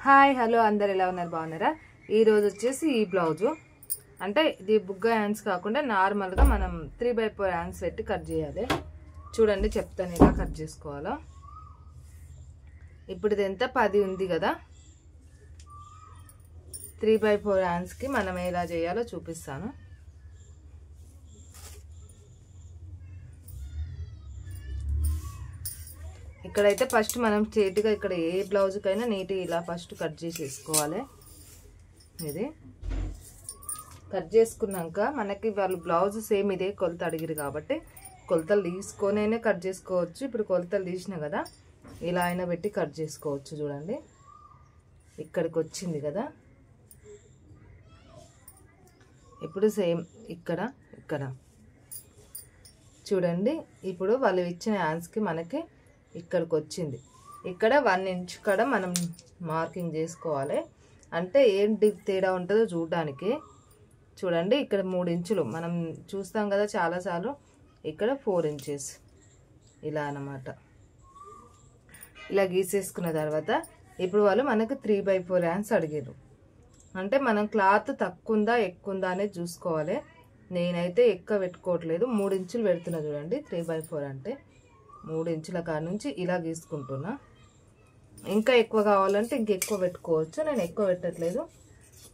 Hi hello అందరు ఎలా ఉన్నారు బాగున్నారా ఈ రోజు వచ్చేసి ఈ బ్లౌజ్ అంటే ఇది బుగ్గ హ్యాండ్స్ కాకుండా నార్మల్ గా మనం 3/4 హ్యాండ్స్ పెట్టి కట్ చేయాలి చూడండి చెప్తాను ఎలా కట్ చేసుకోవాలో ఇప్పుడు ఇది ఎంత 10 ఉంది కదా 3/4 హ్యాండ్స్ కి మనం ఎలా చేయాలో చూపిస్తాను ఇక్కడైతే ఫస్ట్ మనం చేతిగా ఇక్కడ ఏ బ్లౌజ్ కైనా నీట్గా ఇలా ఫస్ట్ కట్ చేసేసుకోవాలి ఇది కట్ చేసుకున్నాక మనకి వాళ్ళు బ్లౌజ్ సేమ్ ఇదే కొలత అడిగిరు కాబట్టి కొలతలు తీసుకొనైనా కట్ చేసుకోవచ్చు ఇప్పుడు కొలతలు తీసినా కదా ఇలా అయినా పెట్టి కట్ చేసుకోవచ్చు చూడండి ఇక్కడికి వచ్చింది కదా ఇప్పుడు సేమ్ ఇక్కడ చూడండి ఇప్పుడు వాళ్ళు ఇచ్చిన హ్యాండ్స్కి మనకి ఇక్కడికి వచ్చింది ఇక్కడ 1 ఇంచ్ కడ మనం మార్కింగ్ చేసుకోవాలి అంటే ఏంటి తేడా ఉంటుందో చూడడానికి చూడండి ఇక్కడ 3 ఇంచులు మనం చూస్తాం కదా చాలాసార్లు ఇక్కడ 4 ఇంచెస్ ఇలా అన్నమాట ఇలా గీసేసుకున్న తర్వాత ఇప్పుడు వాళ్ళు మనకు 3/4 హ్యాండ్స్ అడిగారు అంటే మనం క్లాత్ తక్కువ ఉందా ఎక్కువ ఉందా అనేది చూసుకోవాలి నేనైతే ఎక్కువ పెట్టుకోవట్లేదు 3 ఇంచులు పెడుతున్నా చూడండి 3/4 అంటే 3 ఇంచుల కాడ నుంచి ఇలా గీసుకుంటున్నా ఇంకా ఎక్కువ కావాలంటే ఇంకెక్కువ పెట్టుకోవచ్చు నేను ఎక్కువ పెట్టట్లేదు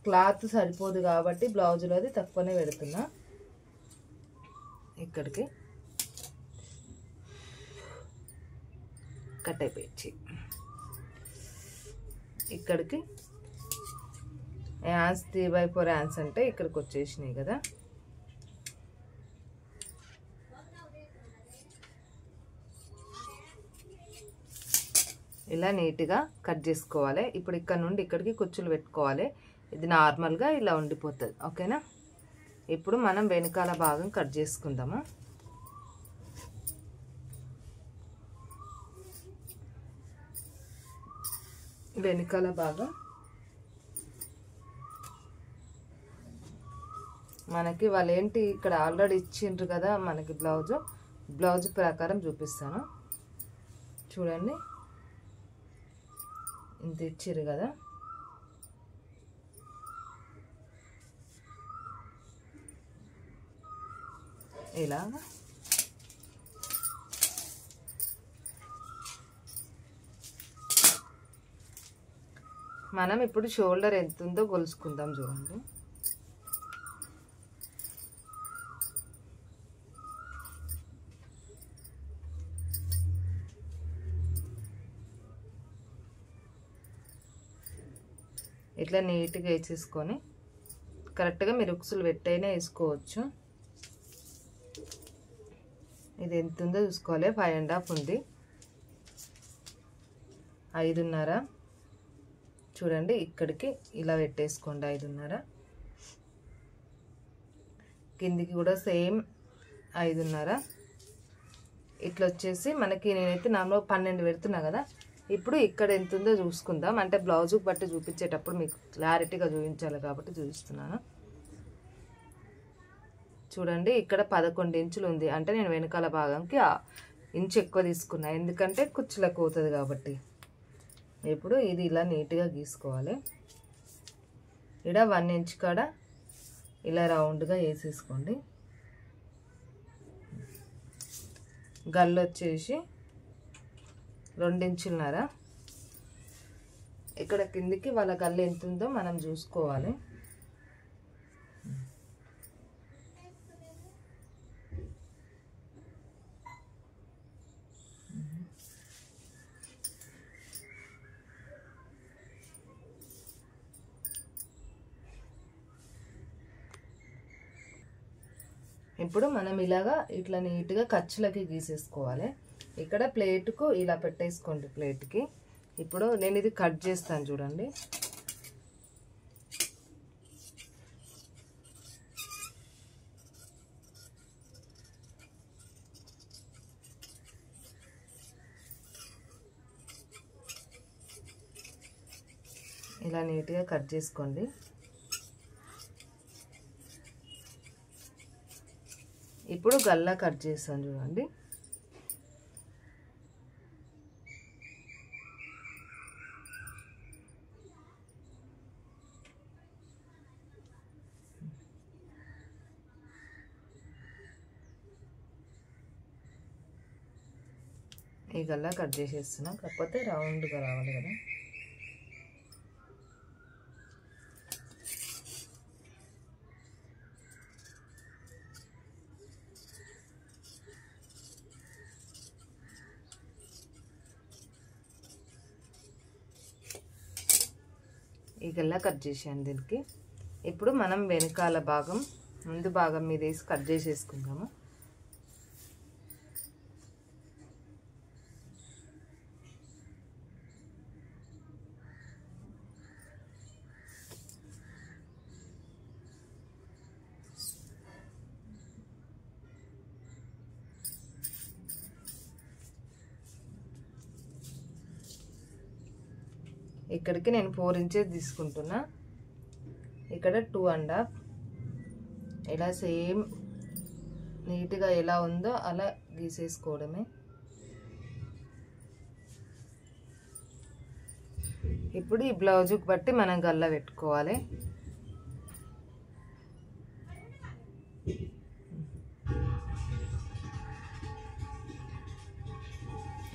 క్లాత్ సరిపోదు కాబట్టి బ్లౌజులో అది తక్కువనే పెడుతున్నా ఇక్కడికి కట్ అయిపోయి ఇక్కడికి హ్యాండ్స్ 3/4 హ్యాండ్స్ అంటే ఇక్కడికి వచ్చేసినాయి కదా ఇలా నీట్గా కట్ చేసుకోవాలి ఇప్పుడు ఇక్కడ నుండి ఇక్కడికి కుచ్చులు పెట్టుకోవాలి ఇది నార్మల్గా ఇలా ఉండిపోతుంది ఓకేనా ఇప్పుడు మనం వెనకాల భాగం కట్ చేసుకుందాము వెనకాల భాగం మనకి వాళ్ళు ఏంటి ఇక్కడ ఆల్రెడీ ఇచ్చిండ్రు కదా మనకి బ్లౌజ్ ప్రకారం చూపిస్తాను చూడండి ఇంత ఇచ్చిర్రు కదా ఇలా మనం ఇప్పుడు షోల్డర్ ఎంత ఉందో కొలుసుకుందాం చూడండి ఇట్లా నీట్గా వేసేసుకొని కరెక్ట్గా మీరు ఉక్సులు పెట్టైనా వేసుకోవచ్చు ఇది ఎంత ఉందో చూసుకోవాలి 5.5 ఉంది 5.5 చూడండి ఇక్కడికి ఇలా పెట్టేసుకోండి 5.5 కిందికి కూడా సేమ్ 5.5 ఇట్లా వచ్చేసి మనకి నేనైతే నార్మల్ 12 పెడుతున్నా కదా ఇప్పుడు ఇక్కడ ఎంత ఉందో చూసుకుందాం అంటే బ్లౌజ్ బట్టి చూపించేటప్పుడు మీకు క్లారిటీగా చూపించాలి కాబట్టి చూపిస్తున్నాను చూడండి ఇక్కడ 11 ఇంచులు ఉంది అంటే నేను వెనకాల భాగంకి ఇంచు ఎక్కువ తీసుకున్నా ఎందుకంటే కుచ్చులకు పోతుంది కాబట్టి ఇప్పుడు ఇది ఇలా నీట్గా గీసుకోవాలి ఇక్కడ 1 ఇంచ్ కాడ ఇలా రౌండ్గా వేసేసుకోండి గల్లు వచ్చేసి 2 ఇంచులున్నర ఇక్కడ కిందికి వాళ్ళ గల్లు ఎంత ఉందో మనం చూసుకోవాలి ఇప్పుడు మనం ఇలాగా ఇట్లా నీట్గా ఖర్చులకి గీసేసుకోవాలి ఇక్కడ ప్లేట్కు ఇలా పెట్టేసుకోండి ప్లేట్కి ఇప్పుడు నేను ఇది కట్ చేస్తాను చూడండి ఇలా నీట్గా కట్ చేసుకోండి ఇప్పుడు గల్లా కట్ చేస్తాను చూడండి ఈ గల్లా కట్ చేసేస్తున్నా, కాకపోతే రౌండ్గా రావాలి కదా. ఈ గల్లా కట్ చేసాను దీనికి. ఇప్పుడు మనం వెనకాల భాగం ముందు భాగం మీద వేసి కట్ చేసేసుకుందాము. ఇక్కడికి నేను 4 ఇంచెస్ తీసుకుంటున్నా, ఇక్కడ 2.5. ఇలా సేమ్ నీట్గా ఎలా ఉందో అలా గీసేసుకోవడమే. ఇప్పుడు ఈ బ్లౌజుకి బట్టి మనం గల్ల పెట్టుకోవాలి.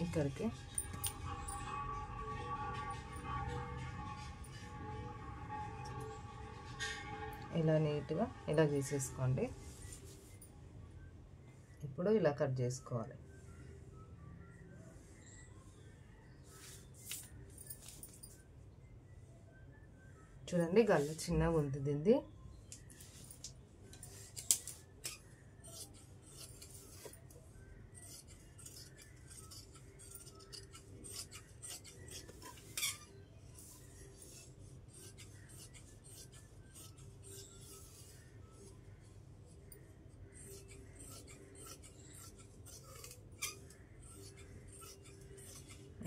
ఇక్కడికి ఇలా నీట్గా ఇలా గీసేసుకోండి. ఇప్పుడు ఇలా కట్ చేసుకోవాలి. చూడండి గల్ల చిన్నగా ఉంది దీన్ని.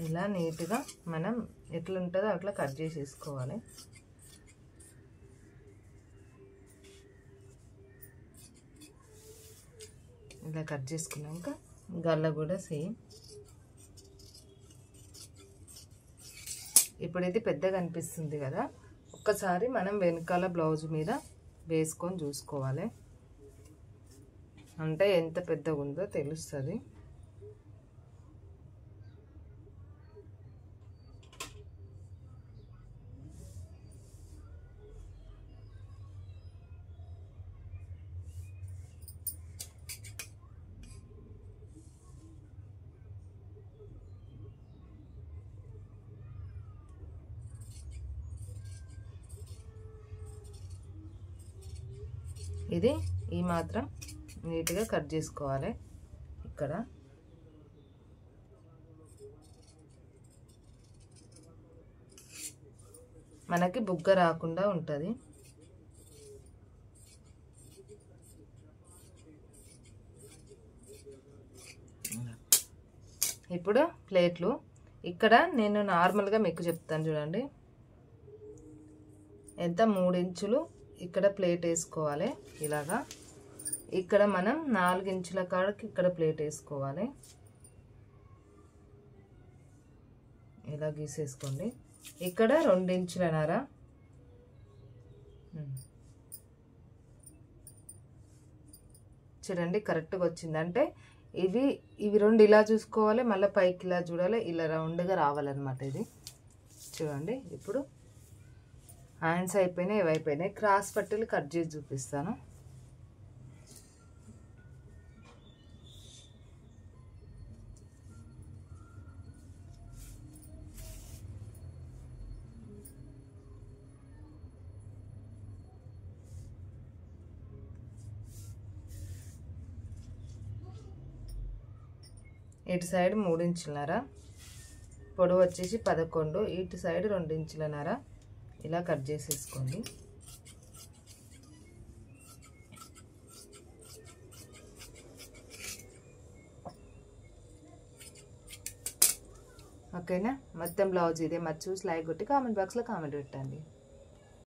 ఇలా నీట్గా మనం ఎట్లా ఉంటుందో అట్లా కట్ చేసేసుకోవాలి. ఇలా కట్ చేసుకున్నాక గల్ల కూడా సేమ్. ఇప్పుడు ఇది పెద్దగా అనిపిస్తుంది కదా, ఒక్కసారి మనం వెనకాల బ్లౌజ్ మీద వేసుకొని చూసుకోవాలి, అంటే ఎంత పెద్దగా ఉందో తెలుస్తుంది. ఇది ఈ మాత్రం నీట్గా కట్ చేసుకోవాలి. ఇక్కడ మనకి బుగ్గ రాకుండా ఉంటుంది. ఇప్పుడు ప్లేట్లు ఇక్కడ నేను నార్మల్గా మీకు చెప్తాను చూడండి. ఎంత 3 ఇంచులు ఇక్కడ ప్లేట్ వేసుకోవాలి. ఇలాగా ఇక్కడ మనం 4 ఇంచుల కాడకి ఇక్కడ ప్లేట్ వేసుకోవాలి. ఇలా గీసేసుకోండి. ఇక్కడ 2 ఇంచులన్నర, చూడండి కరెక్ట్గా వచ్చింది. అంటే ఇవి 2 ఇలా చూసుకోవాలి, మళ్ళీ పైకి ఇలా చూడాలి, ఇలా రౌండ్గా రావాలన్నమాట. ఇది చూడండి. ఇప్పుడు హ్యాండ్స్ అయిపోయినాయి, ఇవి అయిపోయినాయి. క్రాస్ పట్టీలు కట్ చేసి చూపిస్తాను. ఇటు సైడ్ 3 ఇంచులన్నర, పొడవు వచ్చేసి 11, ఇటు సైడ్ 2 ఇంచులన్నర. ఇలా కట్ చేసేసుకోండి. ఓకేనా? మొత్తం బ్లౌజ్ ఇదే. మరి చూసి లైక్ కొట్టి కామెంట్ బాక్స్లో కామెంట్ పెట్టండి.